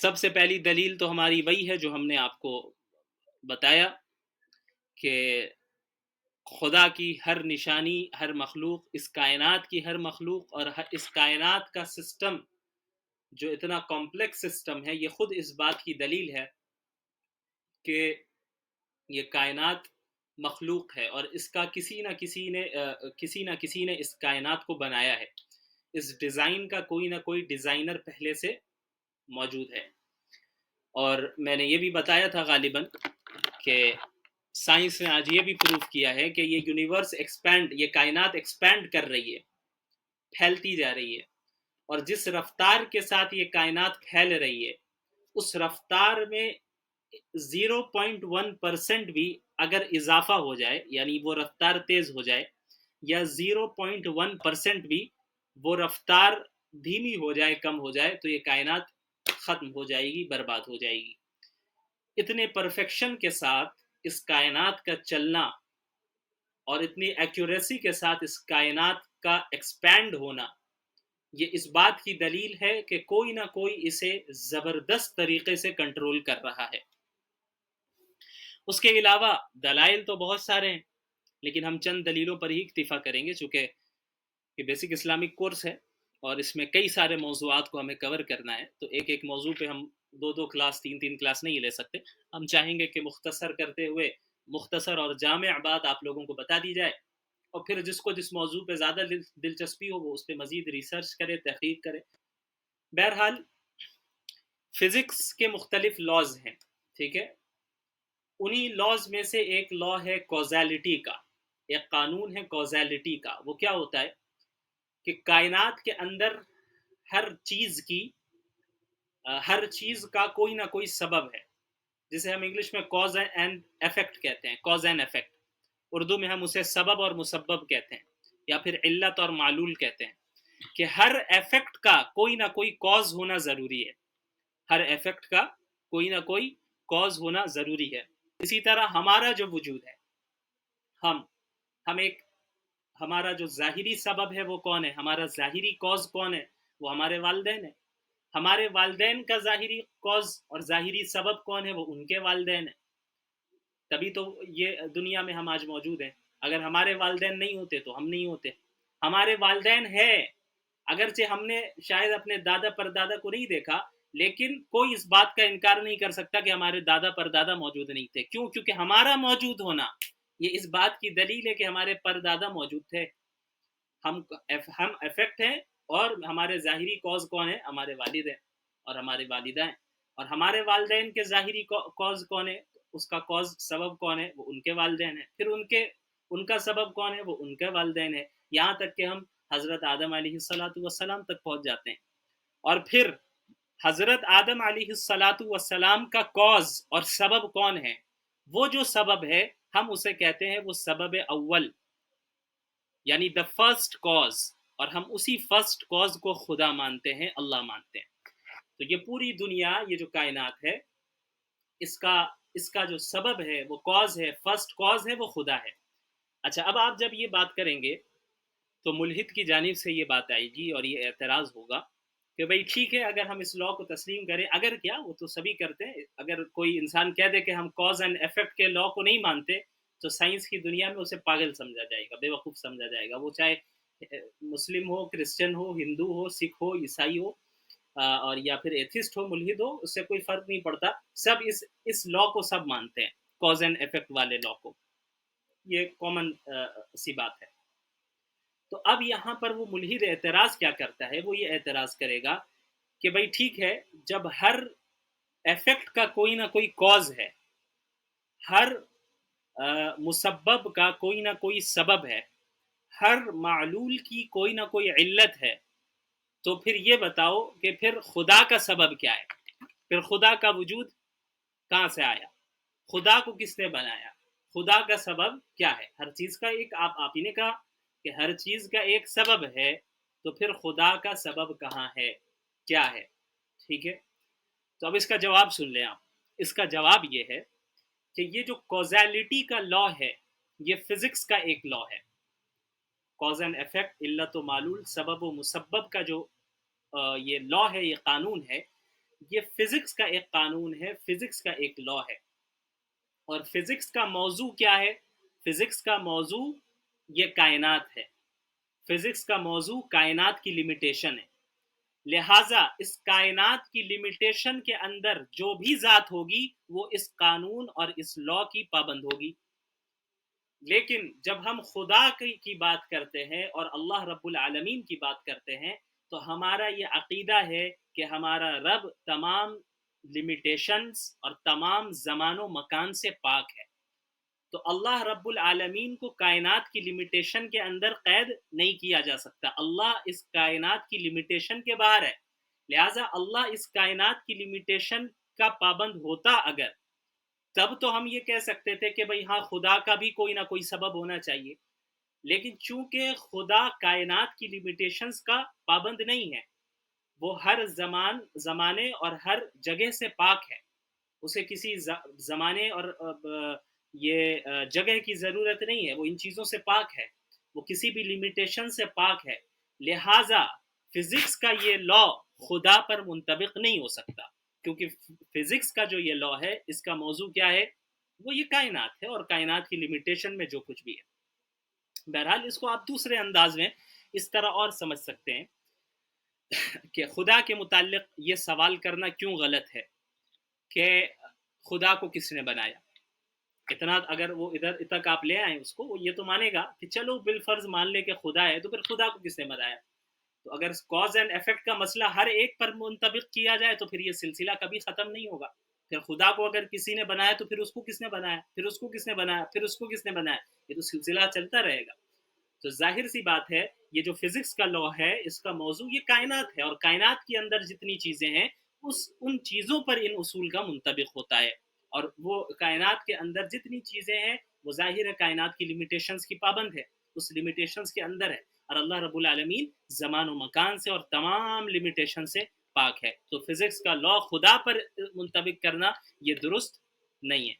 سب سے پہلی دلیل تو ہماری وہی ہے جو ہم نے آپ کو بتایا کہ خدا کی ہر نشانی، ہر مخلوق، اس کائنات کی ہر مخلوق اور اس کائنات کا سسٹم جو اتنا کمپلیکس سسٹم ہے، یہ خود اس بات کی دلیل ہے کہ یہ کائنات مخلوق ہے اور اس کا کسی نہ کسی نے اس کائنات کو بنایا ہے. اس ڈیزائن کا کوئی نہ کوئی ڈیزائنر پہلے سے موجود ہے. اور میں نے یہ بھی بتایا تھا غالباً کہ سائنس نے آج یہ بھی پروف کیا ہے کہ یہ یونیورس ایکسپینڈ، یہ کائنات ایکسپینڈ کر رہی ہے، پھیلتی جا رہی ہے، اور جس رفتار کے ساتھ یہ کائنات پھیل رہی ہے اس رفتار میں 0.1% بھی اگر اضافہ ہو جائے، یعنی وہ رفتار تیز ہو جائے، یا 0.1% بھی وہ رفتار دھیمی ہو جائے، کم ہو جائے، تو یہ کائنات ختم ہو جائے گی، برباد ہو جائے گی. اتنے پرفیکشن کے ساتھ اس کائنات کا چلنا اور اتنی ایکوریسی کے ساتھ اس کائنات کا ایکسپینڈ ہونا، یہ اس بات کی دلیل ہے کہ کوئی نہ کوئی اسے زبردست طریقے سے کنٹرول کر رہا ہے. اس کے علاوہ دلائل تو بہت سارے ہیں، لیکن ہم چند دلیلوں پر ہی اکتفا کریں گے، چونکہ یہ بیسک اسلامک کورس ہے اور اس میں کئی سارے موضوعات کو ہمیں کور کرنا ہے، تو ایک ایک موضوع پہ ہم دو کلاس، تین کلاس نہیں لے سکتے. ہم چاہیں گے کہ مختصر کرتے ہوئے مختصر اور جامع بات آپ لوگوں کو بتا دی جائے، اور پھر جس کو جس موضوع پہ زیادہ دلچسپی ہو وہ اس پہ مزید ریسرچ کرے، تحقیق کرے. بہرحال فزکس کے مختلف لاز ہیں، ٹھیک ہے. انہی لاز میں سے ایک لا ہے کوزیلٹی کا، ایک قانون ہے کوزیلٹی کا. وہ کیا ہوتا ہے کہ کائنات کے اندر ہر چیز کا کوئی نہ کوئی سبب ہے، جسے ہم انگلش میں کاز اینڈ ایفیکٹ کہتے ہیں. کاز اینڈ ایفیکٹ، اردو میں ہم اسے سبب اور مسبب کہتے ہیں، یا پھر علت اور معلول کہتے ہیں، کہ ہر ایفیکٹ کا کوئی نہ کوئی کاز ہونا ضروری ہے. ہر ایفیکٹ کا کوئی نہ کوئی کاز ہونا ضروری ہے. اسی طرح ہمارا جو وجود ہے، ہم ایک، ہمارا جو ظاہری سبب ہے وہ کون ہے؟ ہمارا ظاہری کاز کون ہے؟ وہ ہمارے والدین ہیں. ہمارے والدین کا ظاہری کاز اور ظاہری سبب کون ہے؟ وہ ان کے والدین ہیں. تبھی تو یہ دنیا میں ہم آج موجود ہیں. اگر ہمارے والدین نہیں ہوتے تو ہم نہیں ہوتے. ہمارے والدین ہیں، اگرچہ ہم نے شاید اپنے دادا پردادا کو نہیں دیکھا، لیکن کوئی اس بات کا انکار نہیں کر سکتا کہ ہمارے دادا پردادا موجود نہیں تھے. کیوں؟ کیونکہ ہمارا موجود ہونا یہ اس بات کی دلیل ہے کہ ہمارے پردادا موجود تھے. ہم افیکٹ ہیں، اور ہمارے ظاہری کاز کون ہے؟ ہمارے والد ہیں اور ہمارے والدہ ہیں. اور ہمارے والدین کے ظاہری کاز کون ہے؟ اس کا کاز سبب کون ہے؟ وہ ان کے والدین ہیں. پھر ان کا سبب کون ہے؟ وہ ان کے والدین ہیں. یہاں تک کہ ہم حضرت آدم علیہ السلام تک پہنچ جاتے ہیں. اور پھر حضرت آدم علیہ السلام کا کاز اور سبب کون ہے؟ وہ جو سبب ہے ہم اسے کہتے ہیں وہ سبب اول، یعنی دا فرسٹ کاز. اور ہم اسی فرسٹ کاز کو خدا مانتے ہیں، اللہ مانتے ہیں. تو یہ پوری دنیا، یہ جو کائنات ہے، اس کا جو سبب ہے، وہ کاز ہے، فرسٹ کاز ہے، وہ خدا ہے. اچھا، اب آپ جب یہ بات کریں گے تو ملحد کی جانب سے یہ بات آئے گی اور یہ اعتراض ہوگا کہ بھئی ٹھیک ہے، اگر ہم اس لا کو تسلیم کریں، اگر کیا وہ تو سبھی کرتے ہیں، اگر کوئی انسان کہہ دے کہ ہم کاز اینڈ ایفیکٹ کے لا کو نہیں مانتے تو سائنس کی دنیا میں اسے پاگل سمجھا جائے گا، بے وقوف سمجھا جائے گا. وہ چاہے مسلم ہو، کرسچن ہو، ہندو ہو، سکھ ہو، عیسائی ہو، اور یا پھر ایتھسٹ ہو، ملحد ہو، اس سے کوئی فرق نہیں پڑتا. سب اس لا کو سب مانتے ہیں، کاز اینڈ ایفیکٹ والے لا کو. یہ کامن سی بات ہے. تو اب یہاں پر وہ ملحد اعتراض کیا کرتا ہے؟ وہ یہ اعتراض کرے گا کہ بھئی ٹھیک ہے، جب ہر ایفیکٹ کا کوئی نہ کوئی کاز ہے، ہر مسبب کا کوئی نہ کوئی سبب ہے، ہر معلول کی کوئی نہ کوئی علت ہے، تو پھر یہ بتاؤ کہ پھر خدا کا سبب کیا ہے؟ پھر خدا کا وجود کہاں سے آیا؟ خدا کو کس نے بنایا؟ خدا کا سبب کیا ہے؟ ہر چیز کا ایک، آپ ہی نے کہا کہ ہر چیز کا ایک سبب ہے، تو پھر خدا کا سبب کہاں ہے، کیا ہے؟ ٹھیک ہے، تو اب اس کا جواب سن لیں آپ. اس کا جواب یہ ہے کہ یہ جو کوزیلٹی کا لا ہے، یہ فزکس کا ایک لا ہے. کاز اینڈ ایفیکٹ، علت و معلول، سبب و مسبب کا جو یہ لا ہے، یہ قانون ہے، یہ فزکس کا ایک قانون ہے، فزکس کا ایک لا ہے. اور فزکس کا موضوع کیا ہے؟ فزکس کا موضوع یہ کائنات ہے. فزکس کا موضوع کائنات کی لمیٹیشن ہے. لہٰذا اس کائنات کی لمیٹیشن کے اندر جو بھی ذات ہوگی وہ اس قانون اور اس لا کی پابند ہوگی. لیکن جب ہم خدا کی بات کرتے ہیں اور اللہ رب العالمین کی بات کرتے ہیں تو ہمارا یہ عقیدہ ہے کہ ہمارا رب تمام لمیٹیشنز اور تمام زمان و مکان سے پاک ہے. تو اللہ رب العالمین کو کائنات کی لمیٹیشن کے اندر قید نہیں کیا جا سکتا. اللہ اس کائنات کی لمیٹیشن کے باہر ہے. لہٰذا اللہ اس کائنات کی لمیٹیشن کا پابند ہوتا اگر، تب تو ہم یہ کہہ سکتے تھے کہ بھئی ہاں خدا کا بھی کوئی نہ کوئی سبب ہونا چاہیے. لیکن چونکہ خدا کائنات کی لمیٹیشنز کا پابند نہیں ہے، وہ ہر زمانے اور ہر جگہ سے پاک ہے. اسے کسی زمانے اور یہ جگہ کی ضرورت نہیں ہے. وہ ان چیزوں سے پاک ہے، وہ کسی بھی لمیٹیشن سے پاک ہے. لہٰذا فزکس کا یہ لا خدا پر منطبق نہیں ہو سکتا، کیونکہ فزکس کا جو یہ لا ہے اس کا موضوع کیا ہے؟ وہ یہ کائنات ہے اور کائنات کی لمیٹیشن میں جو کچھ بھی ہے. بہرحال اس کو آپ دوسرے انداز میں اس طرح اور سمجھ سکتے ہیں کہ خدا کے متعلق یہ سوال کرنا کیوں غلط ہے کہ خدا کو کس نے بنایا. اتنا اگر وہ ادھر تک آپ لے آئیں اس کو، وہ یہ تو مانے گا کہ چلو بالفرض مان لے کہ خدا ہے، تو پھر خدا کو کس نے بنایا. تو اگر کاز اینڈ ایفیکٹ کا مسئلہ ہر ایک پر منطبق کیا جائے تو پھر یہ سلسلہ کبھی ختم نہیں ہوگا. پھر خدا کو اگر کسی نے بنایا تو پھر اس کو کس نے بنایا، پھر اس کو کس نے بنایا، پھر اس کو کس نے بنایا، یہ تو سلسلہ چلتا رہے گا. تو ظاہر سی بات ہے یہ جو فزکس کا لا ہے اس کا موضوع یہ کائنات ہے، اور کائنات کے اندر جتنی چیزیں ہیں ان چیزوں پر ان اصول کا منطبق ہوتا ہے. اور وہ کائنات کے اندر جتنی چیزیں ہیں وہ ظاہر ہے کائنات کی لمیٹیشنز کی پابند ہے، اس لمیٹیشنز کے اندر ہے. اور اللہ رب العالمین زمان و مکان سے اور تمام لمیٹیشن سے پاک ہے. تو فزکس کا لا خدا پر منطبق کرنا یہ درست نہیں ہے.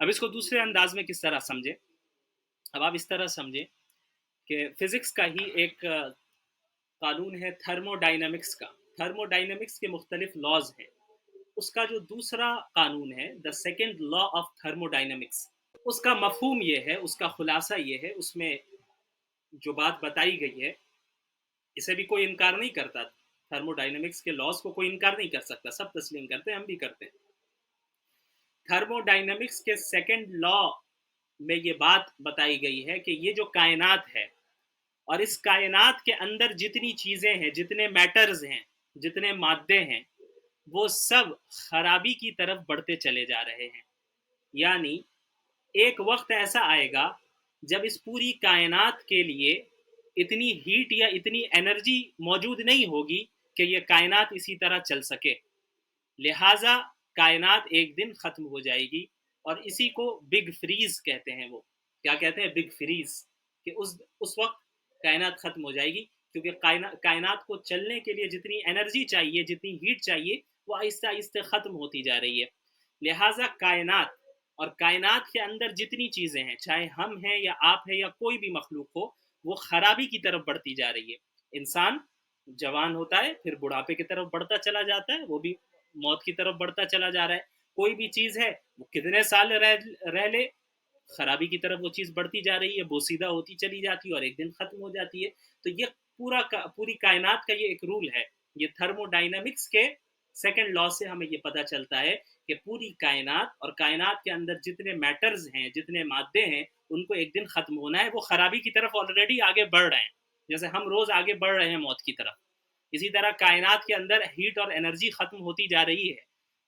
اب اس کو دوسرے انداز میں کس طرح سمجھے؟ اب آپ اس طرح سمجھے کہ فزکس کا ہی ایک قانون ہے تھرمو ڈائنامکس کا. تھرمو ڈائنامکس کے مختلف لاز ہیں. اس کا جو دوسرا قانون ہے the second law of thermodynamics, اس کا مفہوم یہ ہے، اس کا خلاصہ یہ ہے، اس میں جو بات بتائی گئی ہے اسے بھی کوئی انکار نہیں کرتا. تھرمو ڈائنامکس کے لاز کو کوئی انکار نہیں کر سکتا، سب تسلیم کرتے ہیں، ہم بھی کرتے ہیں. تھرمو ڈائنامکس کے سیکنڈ لا میں یہ بات بتائی گئی ہے کہ یہ جو کائنات ہے اور اس کائنات کے اندر جتنی چیزیں ہیں، جتنے میٹرز ہیں، جتنے مادے ہیں، وہ سب خرابی کی طرف بڑھتے چلے جا رہے ہیں. یعنی ایک وقت ایسا آئے گا جب اس پوری کائنات کے لیے اتنی ہیٹ یا اتنی انرجی موجود نہیں ہوگی کہ یہ کائنات اسی طرح چل سکے. لہٰذا کائنات ایک دن ختم ہو جائے گی، اور اسی کو بگ فریز کہتے ہیں. وہ کیا کہتے ہیں؟ Big freeze. کہ اس وقت کائنات ختم ہو جائے گی، کیونکہ کائنات کو چلنے کے لیے جتنی انرجی چاہیے، جتنی ہیٹ چاہیے، وہ آہستہ آہستہ ختم ہوتی جا رہی ہے. لہٰذا کائنات اور کائنات کے اندر جتنی چیزیں ہیں، چاہے ہم ہیں یا آپ ہیں یا کوئی بھی مخلوق ہو، وہ خرابی کی طرف بڑھتی جا رہی ہے. انسان جوان ہوتا ہے پھر بڑھاپے کی طرف بڑھتا چلا جاتا ہے، وہ بھی موت کی طرف بڑھتا چلا جا رہا ہے. کوئی بھی چیز ہے وہ کتنے سال رہ لے، خرابی کی طرف وہ چیز بڑھتی جا رہی ہے، بوسیدہ ہوتی چلی جاتی ہے اور ایک دن ختم ہو جاتی ہے. تو یہ پوری کائنات کا یہ ایک رول ہے. یہ تھرمو ڈائنامکس کے سیکنڈ لا سے ہمیں یہ پتہ چلتا ہے کہ پوری کائنات اور کائنات کے اندر جتنے میٹرز ہیں، جتنے مادے ہیں، ان کو ایک دن ختم ہونا ہے. وہ خرابی کی طرف آلریڈی آگے بڑھ رہے ہیں، جیسے ہم روز آگے بڑھ رہے ہیں موت کی طرف. اسی طرح کائنات کے اندر ہیٹ اور انرجی ختم ہوتی جا رہی ہے.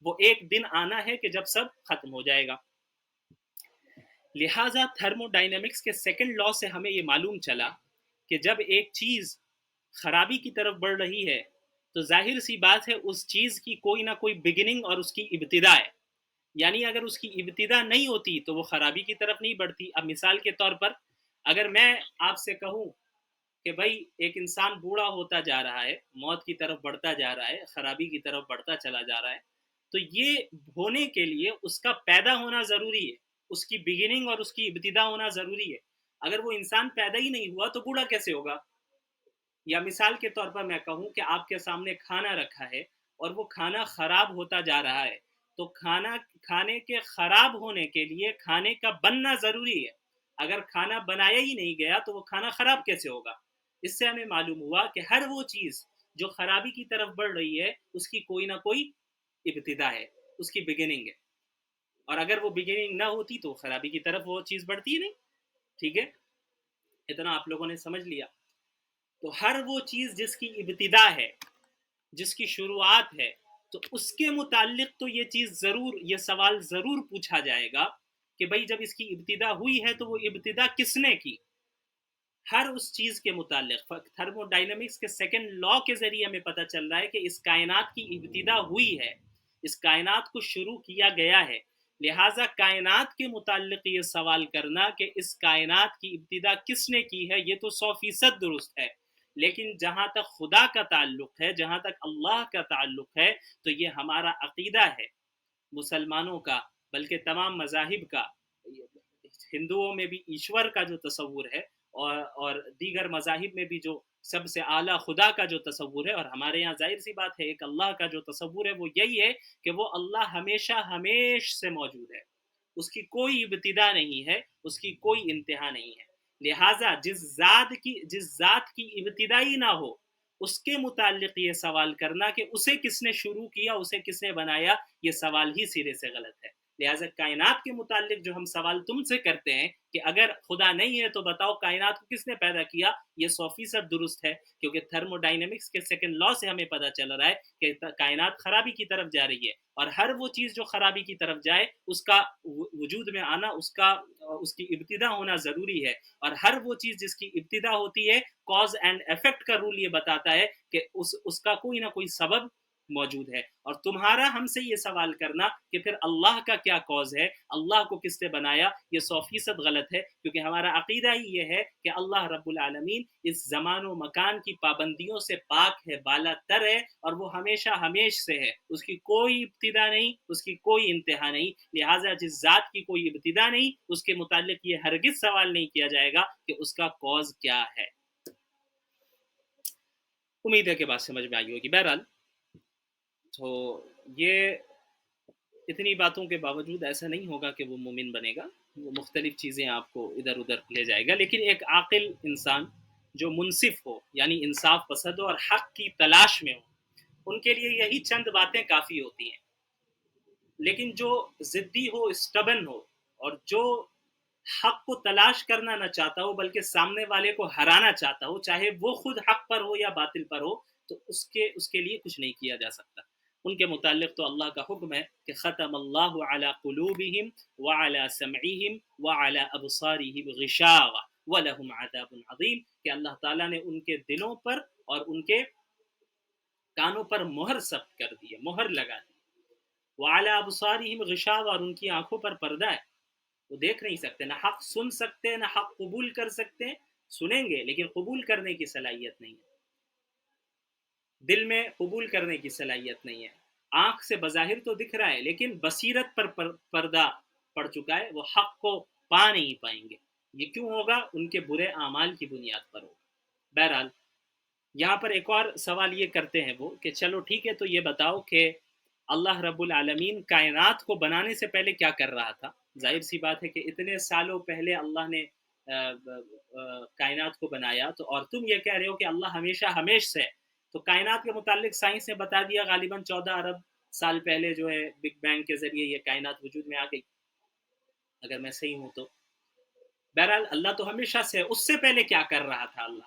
وہ ایک دن آنا ہے کہ جب سب ختم ہو جائے گا. لہٰذا تھرمو ڈائنامکس کے سیکنڈ لا سے ہمیں یہ معلوم چلا کہ جب ایک چیز خرابی کی طرف بڑھ رہی ہے تو ظاہر سی بات ہے اس چیز کی کوئی نہ کوئی بگننگ اور اس کی ابتدا ہے. یعنی اگر اس کی ابتدا نہیں ہوتی تو وہ خرابی کی طرف نہیں بڑھتی. اب مثال کے طور پر اگر میں آپ سے کہوں کہ بھائی ایک انسان بوڑھا ہوتا جا رہا ہے، موت کی طرف بڑھتا جا رہا ہے، خرابی کی طرف بڑھتا چلا جا رہا ہے، تو یہ ہونے کے لیے اس کا پیدا ہونا ضروری ہے، اس کی بگننگ اور اس کی ابتدا ہونا ضروری ہے. اگر وہ انسان پیدا ہی نہیں ہوا تو بوڑھا کیسے ہوگا؟ یا مثال کے طور پر میں کہوں کہ آپ کے سامنے کھانا رکھا ہے اور وہ کھانا خراب ہوتا جا رہا ہے، تو کھانے کے خراب ہونے کے لیے کھانے کا بننا ضروری ہے. اگر کھانا بنایا ہی نہیں گیا تو وہ کھانا خراب کیسے ہوگا؟ اس سے ہمیں معلوم ہوا کہ ہر وہ چیز جو خرابی کی طرف بڑھ رہی ہے اس کی کوئی نہ کوئی ابتدا ہے، اس کی بگننگ ہے، اور اگر وہ بگننگ نہ ہوتی تو خرابی کی طرف وہ چیز بڑھتی ہی نہیں. ٹھیک ہے، اتنا آپ لوگوں نے سمجھ لیا. تو ہر وہ چیز جس کی ابتدا ہے، جس کی شروعات ہے، تو اس کے متعلق تو یہ سوال ضرور پوچھا جائے گا کہ بھئی جب اس کی ابتدا ہوئی ہے تو وہ ابتدا کس نے کی. ہر اس چیز کے متعلق تھرمو ڈائنامکس کے سیکنڈ لا کے ذریعے ہمیں پتہ چل رہا ہے کہ اس کائنات کی ابتدا ہوئی ہے، اس کائنات کو شروع کیا گیا ہے. لہٰذا کائنات کے متعلق یہ سوال کرنا کہ اس کائنات کی ابتدا کس نے کی ہے، یہ تو 100% درست ہے. لیکن جہاں تک خدا کا تعلق ہے، جہاں تک اللہ کا تعلق ہے، تو یہ ہمارا عقیدہ ہے مسلمانوں کا، بلکہ تمام مذاہب کا. ہندوؤں میں بھی ایشور کا جو تصور ہے، اور دیگر مذاہب میں بھی جو سب سے اعلیٰ خدا کا جو تصور ہے، اور ہمارے یہاں ظاہر سی بات ہے ایک اللہ کا جو تصور ہے وہ یہی ہے کہ وہ اللہ ہمیشہ ہمیش سے موجود ہے، اس کی کوئی ابتدا نہیں ہے، اس کی کوئی انتہا نہیں ہے. لہٰذا جس ذات کی ابتدا ہی نہ ہو اس کے متعلق یہ سوال کرنا کہ اسے کس نے شروع کیا، اسے کس نے بنایا، یہ سوال ہی سرے سے غلط ہے. لہٰذا کائنات کے متعلق جو ہم سوال تم سے کرتے ہیں کہ اگر خدا نہیں ہے تو بتاؤ کائنات کو کس نے پیدا کیا، یہ 100% درست ہے، کیونکہ تھرمو ڈائنامکس کے سیکنڈ لا سے ہمیں پتہ چل رہا ہے کہ کائنات خرابی کی طرف جا رہی ہے، اور ہر وہ چیز جو خرابی کی طرف جائے اس کا وجود میں آنا، اس کی ابتدا ہونا ضروری ہے. اور ہر وہ چیز جس کی ابتدا ہوتی ہے، کاز اینڈ ایفیکٹ کا رول یہ بتاتا ہے کہ اس کا کوئی نہ کوئی سبب موجود ہے. اور تمہارا ہم سے یہ سوال کرنا کہ پھر اللہ کا کیا کاز ہے، اللہ کو کس نے بنایا، یہ 100% غلط ہے، کیونکہ ہمارا عقیدہ ہی یہ ہے کہ اللہ رب العالمین اس زمان و مکان کی پابندیوں سے پاک ہے، بالا تر ہے، اور وہ ہمیشہ ہمیش سے ہے، اس کی کوئی ابتدا نہیں، اس کی کوئی انتہا نہیں. لہٰذا جس ذات کی کوئی ابتدا نہیں اس کے متعلق یہ ہرگز سوال نہیں کیا جائے گا کہ اس کا کاز کیا ہے. امید ہے کہ بات سمجھ میں آئی ہوگی. بہرحال تو یہ اتنی باتوں کے باوجود ایسا نہیں ہوگا کہ وہ مومن بنے گا، وہ مختلف چیزیں آپ کو ادھر ادھر لے جائے گا. لیکن ایک عاقل انسان جو منصف ہو، یعنی انصاف پسند ہو اور حق کی تلاش میں ہو، ان کے لیے یہی چند باتیں کافی ہوتی ہیں. لیکن جو ضدی ہو، اسٹبن ہو، اور جو حق کو تلاش کرنا نہ چاہتا ہو بلکہ سامنے والے کو ہرانا چاہتا ہو، چاہے وہ خود حق پر ہو یا باطل پر ہو، تو اس کے لیے کچھ نہیں کیا جا سکتا. ان کے متعلق تو اللہ کا حکم ہے کہ ختم اللہ علی قلوبہم وعلی سمعہم وعلی ابصارہم غشاوہ ولہم عذاب عظیم، کہ اللہ تعالیٰ نے ان کے دلوں پر اور ان کے کانوں پر مہر ثبت کر دی ہے، مہر لگا دی. وعلی ابصارہم غشاوہ، اور ان کی آنکھوں پر پردہ ہے، وہ دیکھ نہیں سکتے، نہ حق سن سکتے، نہ حق قبول کر سکتے. سنیں گے لیکن قبول کرنے کی صلاحیت نہیں ہے، دل میں قبول کرنے کی صلاحیت نہیں ہے. آنکھ سے بظاہر تو دکھ رہا ہے لیکن بصیرت پر پردہ پڑ چکا ہے، وہ حق کو پا نہیں پائیں گے. یہ کیوں ہوگا؟ ان کے برے اعمال کی بنیاد پر ہوگا. بہرحال یہاں پر ایک اور سوال یہ کرتے ہیں وہ کہ چلو ٹھیک ہے، تو یہ بتاؤ کہ اللہ رب العالمین کائنات کو بنانے سے پہلے کیا کر رہا تھا؟ ظاہر سی بات ہے کہ اتنے سالوں پہلے اللہ نے کائنات کو بنایا، تو اور تم یہ کہہ رہے ہو کہ اللہ ہمیشہ ہمیش سے ہے. تو کائنات کے متعلق سائنس نے بتا دیا غالباً 14 ارب سال پہلے جو ہے بگ بینگ کے ذریعے یہ کائنات وجود میں آ گئی، اگر میں صحیح ہوں تو. بہرحال اللہ تو ہمیشہ سے ہے. اس سے پہلے کیا کر رہا تھا اللہ؟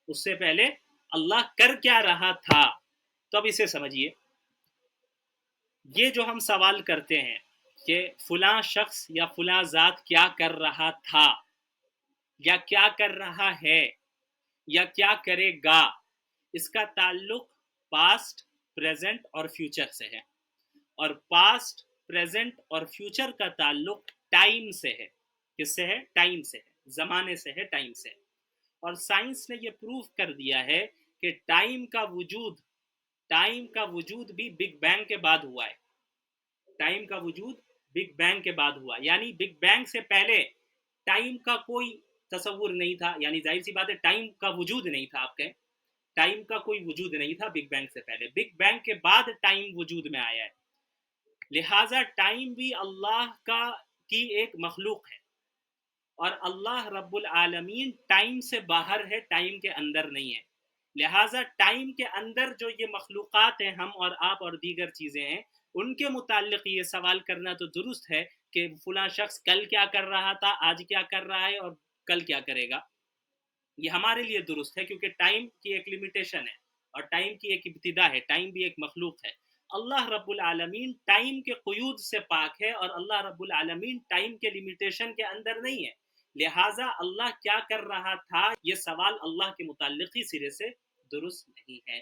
اس سے پہلے اللہ کر کیا رہا تھا؟ تو اب اسے سمجھیے. یہ جو ہم سوال کرتے ہیں کہ فلاں شخص یا فلاں ذات کیا کر رہا تھا یا کیا کر رہا ہے یا کیا کرے گا، اس کا تعلق پاسٹ، پریزنٹ اور فیوچر سے ہے. اور پاسٹ، پریزنٹ اور فیوچر کا تعلق ٹائم سے ہے. کس سے ہے؟ ٹائم سے ہے، زمانے سے ہے، ٹائم سے ہے. اور سائنس نے یہ پروف کر دیا ہے کہ ٹائم کا وجود بھی بگ بینگ کے بعد ہوا ہے. ٹائم کا وجود بگ بینگ کے بعد ہوا، یعنی بگ بینگ سے پہلے ٹائم کا کوئی تصور نہیں تھا. یعنی ظاہر سی بات ہے ٹائم کا وجود نہیں تھا. آپ کہیں ٹائم کا کوئی وجود نہیں تھا بگ بینگ سے پہلے، بگ بینگ کے بعد ٹائم وجود میں آیا ہے، لہٰذا ٹائم بھی اللہ کی ایک مخلوق ہے، اور اللہ رب العالمین ٹائم سے باہر ہے، ٹائم کے اندر نہیں ہے، لہٰذا ٹائم کے اندر جو یہ مخلوقات ہیں، ہم اور آپ اور دیگر چیزیں ہیں، ان کے متعلق یہ سوال کرنا تو درست ہے کہ فلاں شخص کل کیا کر رہا تھا، آج کیا کر رہا ہے، اور کل کیا کرے گا، یہ ہمارے لیے درست ہے کیونکہ ٹائم کی ایک لمیٹیشن ہے اور ٹائم کی ایک ابتدا ہے، ٹائم بھی ایک مخلوق ہے۔ اللہ رب العالمین ٹائم کے قیود سے پاک ہے، اور اللہ رب العالمین ٹائم کے لمیٹیشن کے اندر نہیں ہے، لہٰذا اللہ کیا کر رہا تھا یہ سوال اللہ کے متعلق ہی سرے سے درست نہیں ہے۔